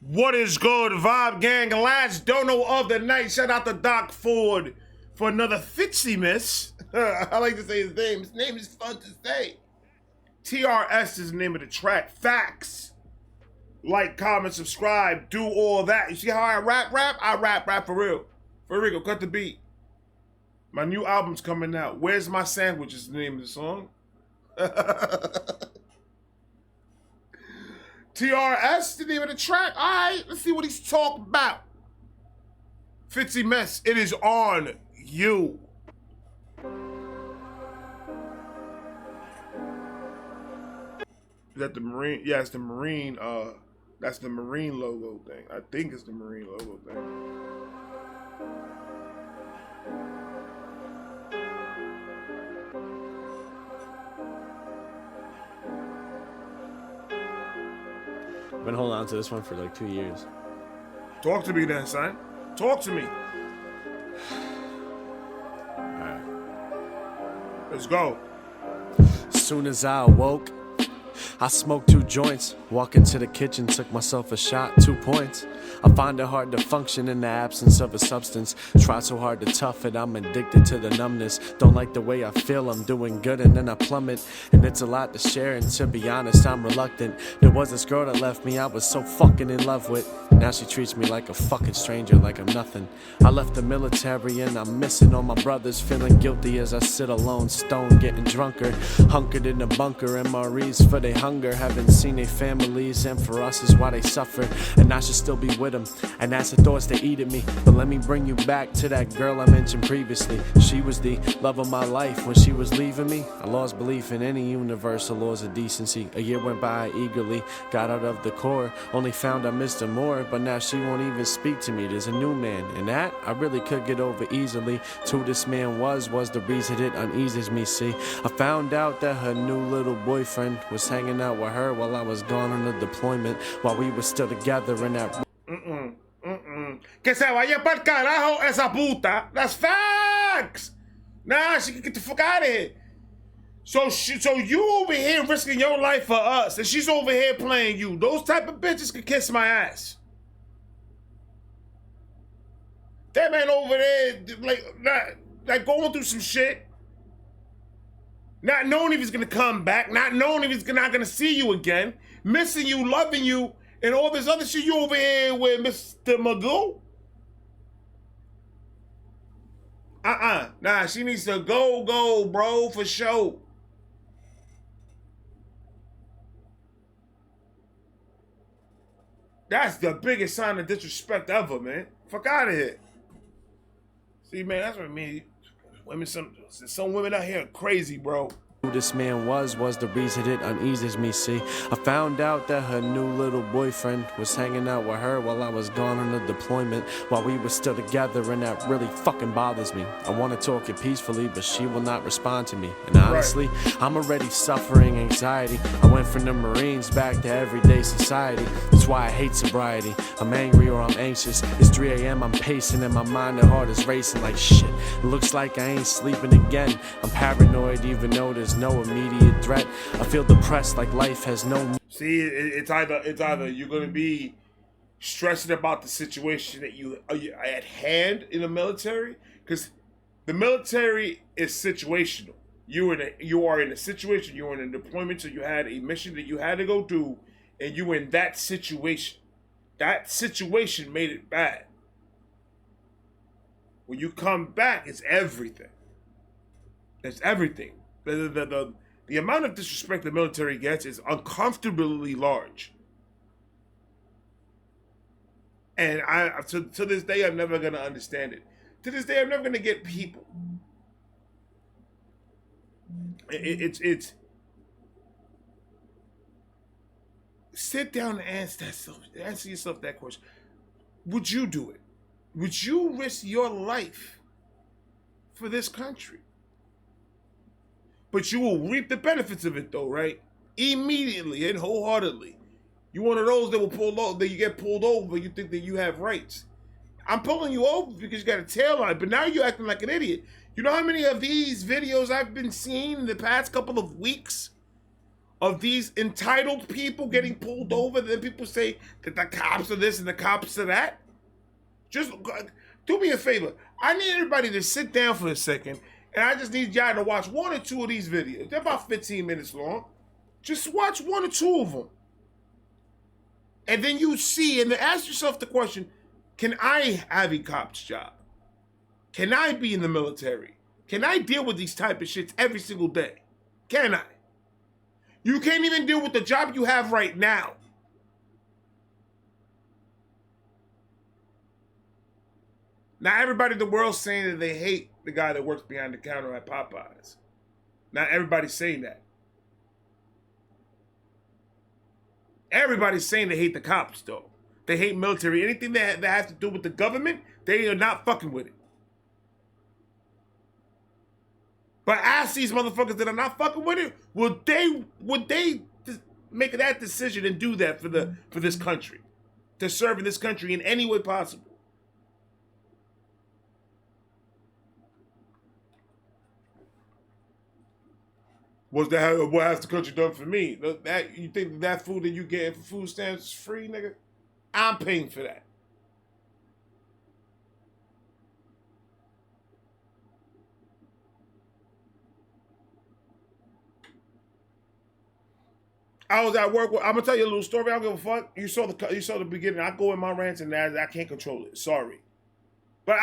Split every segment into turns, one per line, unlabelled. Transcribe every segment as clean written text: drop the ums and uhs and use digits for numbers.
What is good, Vibe Gang? Last dono of the night. Shout out to Doc Ford for another Fitzy miss. I like to say his name. His name is fun to say. TRS is the name of the track. Facts. Like, comment, subscribe, do all that. You see how I rap? I rap for real. For real, cut the beat. My new album's coming out. Where's My Sandwich is the name of the song. TRS, the name of the track. All right, let's see what he's talking about. Fitzy mess, it is on you. Is that the Marine? Yeah, it's the Marine. That's the Marine logo thing. I think it's the Marine logo thing.
Been holding on to this one for like 2 years.
Talk to me then, son. Talk to me.
Alright.
Let's go.
Soon as I awoke, I smoked 2 joints. Walk into the kitchen, took myself a shot, 2 points. I find it hard to function in the absence of a substance. Try so hard to tough it, I'm addicted to the numbness. Don't like the way I feel, I'm doing good and then I plummet. And it's a lot to share, and to be honest, I'm reluctant. There was this girl that left me, I was so fucking in love with. Now she treats me like a fucking stranger, like I'm nothing. I left the military and I'm missing all my brothers. Feeling guilty as I sit alone, stoned, getting drunker. Hunkered in a bunker, MREs for their hunger. Haven't seen their families, and for us is why they suffer. And I should still be with them, and that's the thoughts that eat at me. But let me bring you back to that girl I mentioned previously. She was the love of my life. When she was leaving me, I lost belief in any universal laws of decency. A year went by eagerly, got out of the core. Only found I missed her more, but now she won't even speak to me. There's a new man, and that I really could get over easily. Who this man was the reason it uneases me, see. I found out that her new little boyfriend was hanging out with her while I was gone on a deployment, while we were still together in that.
Que se vaya pa'l carajo esa puta. That's facts. Nah, she can get the fuck out of here. So you over here risking your life for us, and she's over here playing you. Those type of bitches can kiss my ass. That man over there, like going through some shit. Not knowing if he's gonna come back, not knowing if he's not gonna see you again, missing you, loving you, and all this other shit. You over here with Mr. Magoo? Nah, she needs to go, bro, for sure. That's the biggest sign of disrespect ever, man. Fuck out of here. See, man, that's what I mean. Women, some women out here are crazy, bro.
Who this man was the reason it uneases me, see. I found out that her new little boyfriend was hanging out with her while I was gone on a deployment, while we were still together, and that really fucking bothers me. I want to talk it peacefully, but she will not respond to me. And honestly, I'm already suffering anxiety. I went from the Marines back to everyday society. That's why I hate sobriety. I'm angry or I'm anxious. It's 3 a.m. I'm pacing and my mind and heart is racing like shit. It looks like I ain't sleeping again. I'm paranoid even though there's no immediate threat. I feel depressed like life has no.
See, it's either you're gonna be stressing about the situation that you are at hand in the military, because the military is situational. You are in a situation. You're in a deployment, so you had a mission that you had to go do, and you were in that situation. That situation made it bad. When you come back, it's everything. It's everything. The amount of disrespect the military gets is uncomfortably large. And to this day, I'm never going to understand it. To this day, I'm never going to get people. It's sit down and answer yourself that question. Would you do it? Would you risk your life for this country? But you will reap the benefits of it, though, right? Immediately and wholeheartedly. You're one of those that will pull over, that you get pulled over, but you think that you have rights. I'm pulling you over because you got a tail light, but now you're acting like an idiot. You know how many of these videos I've been seeing in the past couple of weeks of these entitled people getting pulled over, then people say that the cops are this and the cops are that. Just do me a favor. I need everybody to sit down for a second, and I just need y'all to watch 1 or 2 of these videos. They're about 15 minutes long. Just watch 1 or 2 of them. And then you see, and then ask yourself the question, can I have a cop's job? Can I be in the military? Can I deal with these type of shits every single day? Can I? You can't even deal with the job you have right now. Now everybody in the world's saying that they hate the guy that works behind the counter at Popeyes. Not everybody's saying that. Everybody's saying they hate the cops, though. They hate military. Anything that has to do with the government, they are not fucking with it. But ask these motherfuckers that are not fucking with it, would they make that decision and do that for this country, to serve in this country in any way possible? What has the country done for me? That you think that food that you get for food stamps is free, nigga? I'm paying for that. I was at work. I'm gonna tell you a little story. I don't give a fuck. You saw the beginning. I go in my rants and I can't control it. Sorry, but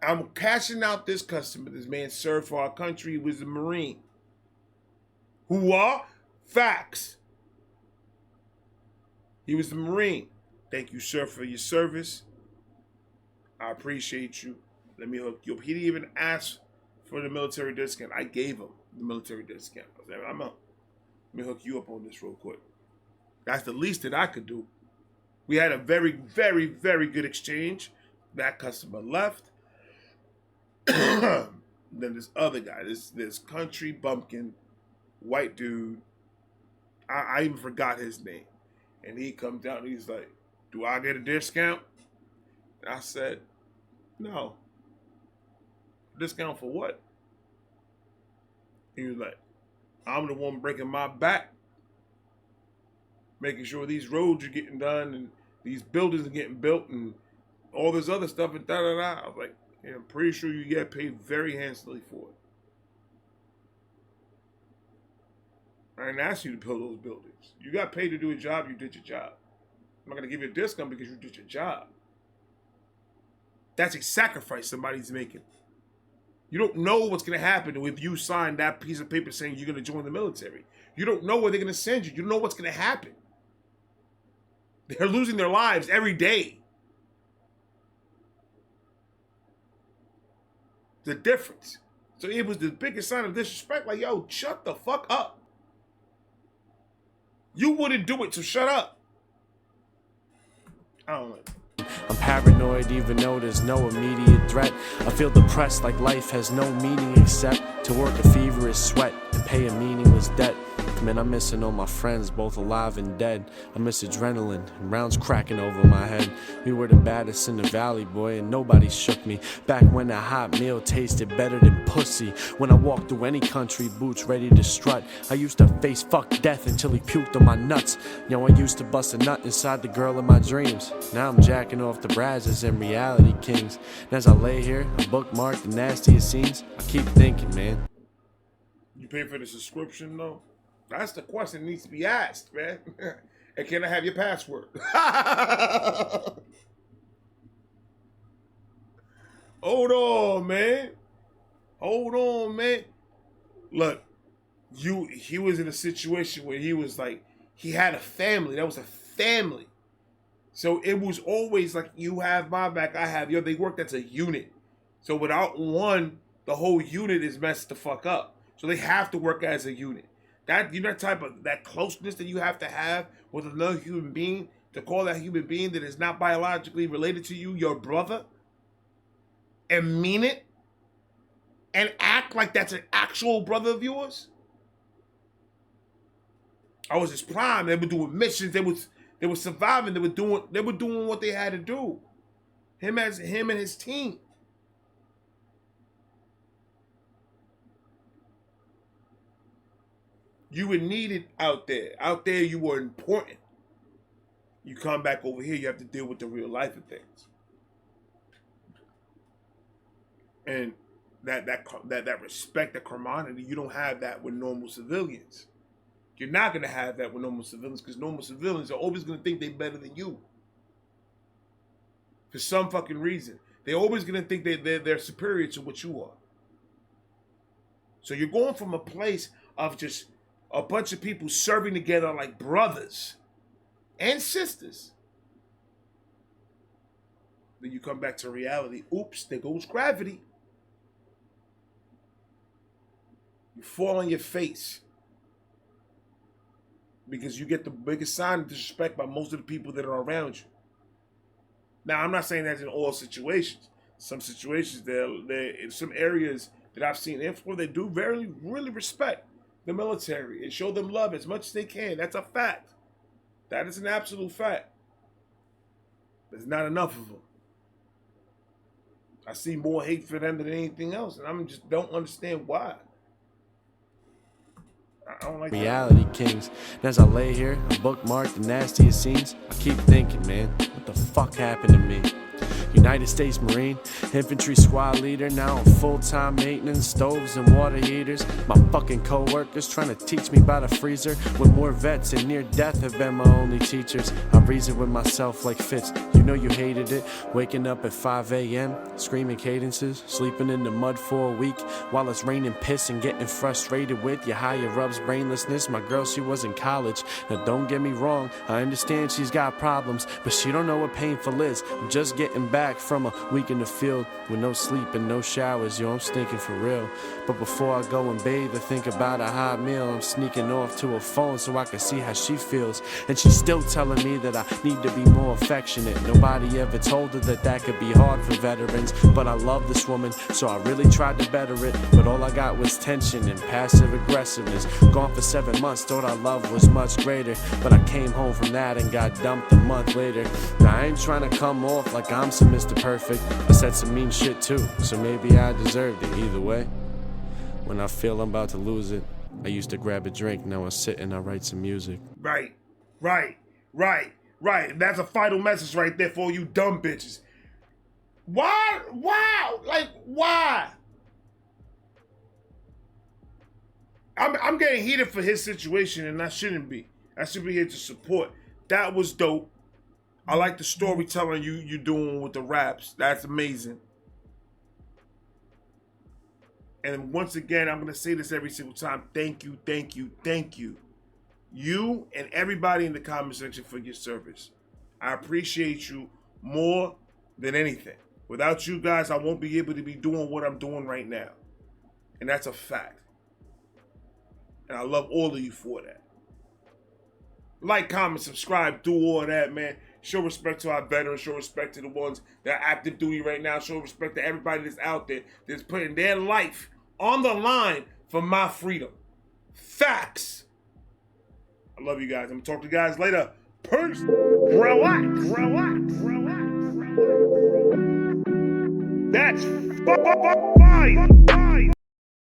I'm cashing out this customer. This man served for our country. He was a Marine. Who are facts? He was the Marine. Thank you, sir, for your service. I appreciate you. Let me hook you up. He didn't even ask for the military discount. I gave him the military discount. I was like, let me hook you up on this real quick. That's the least that I could do. We had a very, very, very good exchange. That customer left. Then this other guy, this country bumpkin, white dude, I even forgot his name. And he comes down and he's like, do I get a discount? And I said, no. Discount for what? He was like, I'm the one breaking my back, making sure these roads are getting done and these buildings are getting built and all this other stuff and da-da-da. I was like, yeah, I'm pretty sure you get paid very handsomely for it. I didn't ask you to build those buildings. You got paid to do a job, you did your job. I'm not going to give you a discount because you did your job. That's a sacrifice somebody's making. You don't know what's going to happen if you sign that piece of paper saying you're going to join the military. You don't know where they're going to send you. You don't know what's going to happen. They're losing their lives every day. The difference. So it was the biggest sign of disrespect. Like, yo, shut the fuck up. You wouldn't do it, so shut up. I don't know.
I'm paranoid even though there's no immediate threat. I feel depressed like life has no meaning except to work a feverish sweat and pay a meaningless debt. Man, I'm missing all my friends, both alive and dead. I miss adrenaline and rounds cracking over my head. We were the baddest in the valley, boy, and nobody shook me. Back when a hot meal tasted better than pussy. When I walked through any country, boots ready to strut. I used to face fuck death until he puked on my nuts. Yo, I used to bust a nut inside the girl of my dreams. Now I'm jacking off the brazzers and reality kings. And as I lay here, I bookmark the nastiest scenes. I keep thinking, man.
You pay for the subscription, though? That's the question that needs to be asked, man. And can I have your password? Hold on, man. Hold on, man. Look, he was in a situation where he was like, he had a family. That was a family. So it was always like, you have my back, I have yours. They worked as a unit. So without one, the whole unit is messed the fuck up. So they have to work as a unit. That, you know, that closeness that you have to have with another human being, to call that human being that is not biologically related to you your brother, and mean it, and act like that's an actual brother of yours. I was his prime. They were doing missions. They were surviving. They were doing what they had to do. Him and his team. You were needed out there. Out there, you were important. You come back over here, you have to deal with the real life of things. And that respect, that camaraderie, you don't have that with normal civilians. You're not going to have that with normal civilians because normal civilians are always going to think they're better than you. For some fucking reason. They're always going to think they're superior to what you are. So you're going from a place of just a bunch of people serving together like brothers and sisters. Then you come back to reality. Oops, there goes gravity. You fall on your face. Because you get the biggest sign of disrespect by most of the people that are around you. Now, I'm not saying that's in all situations. Some situations, in some areas that I've seen info, they do really respect the military and show them love as much as they can. That's a fact. That is an absolute fact. There's not enough of them. I see more hate for them than anything else, and I just don't understand why. I don't like
reality kings. And as I lay here, I bookmark the nastiest scenes. I keep thinking, man, what the fuck happened to me? United States Marine, infantry squad leader, now on full-time maintenance, stoves and water heaters. My fucking co-workers trying to teach me about a freezer, when more vets and near death have been my only teachers. I reason with myself like Fitz, you know you hated it, waking up at 5 a.m., screaming cadences, sleeping in the mud for a week, while it's raining piss and getting frustrated with your higher-ups' brainlessness. My girl, she was in college. Now don't get me wrong, I understand she's got problems, but she don't know what painful is. I'm just getting back from a week in the field with no sleep and no showers. Yo, I'm stinking for real. But before I go and bathe or think about a hot meal, I'm sneaking off to her phone so I can see how she feels. And she's still telling me that I need to be more affectionate. Nobody ever told her that could be hard for veterans. But I love this woman, so I really tried to better it. But all I got was tension and passive aggressiveness. Gone for 7 months, thought our love was much greater. But I came home from that and got dumped a month later. Now I ain't trying to come off like I'm some Mr. Perfect. I said some mean shit too, so maybe I deserved it. Either way, when I feel I'm about to lose it, I used to grab a drink, now I sit and I write some music.
Right. That's a final message right there for all you dumb bitches. Why? Wow. Like, why? I'm getting heated for his situation, and I shouldn't be. I should be here to support. That was dope. I like the storytelling you doing with the raps. That's amazing. And once again, I'm going to say this every single time. Thank you. You and everybody in the comment section for your service. I appreciate you more than anything. Without you guys, I won't be able to be doing what I'm doing right now. And that's a fact. And I love all of you for that. Like, comment, subscribe, do all that, man. Show respect to our veterans. Show respect to the ones that are active duty right now. Show respect to everybody that's out there that's putting their life on the line for my freedom. Facts. I love you guys. I'm going to talk to you guys later. Peace. Relax. That's fire.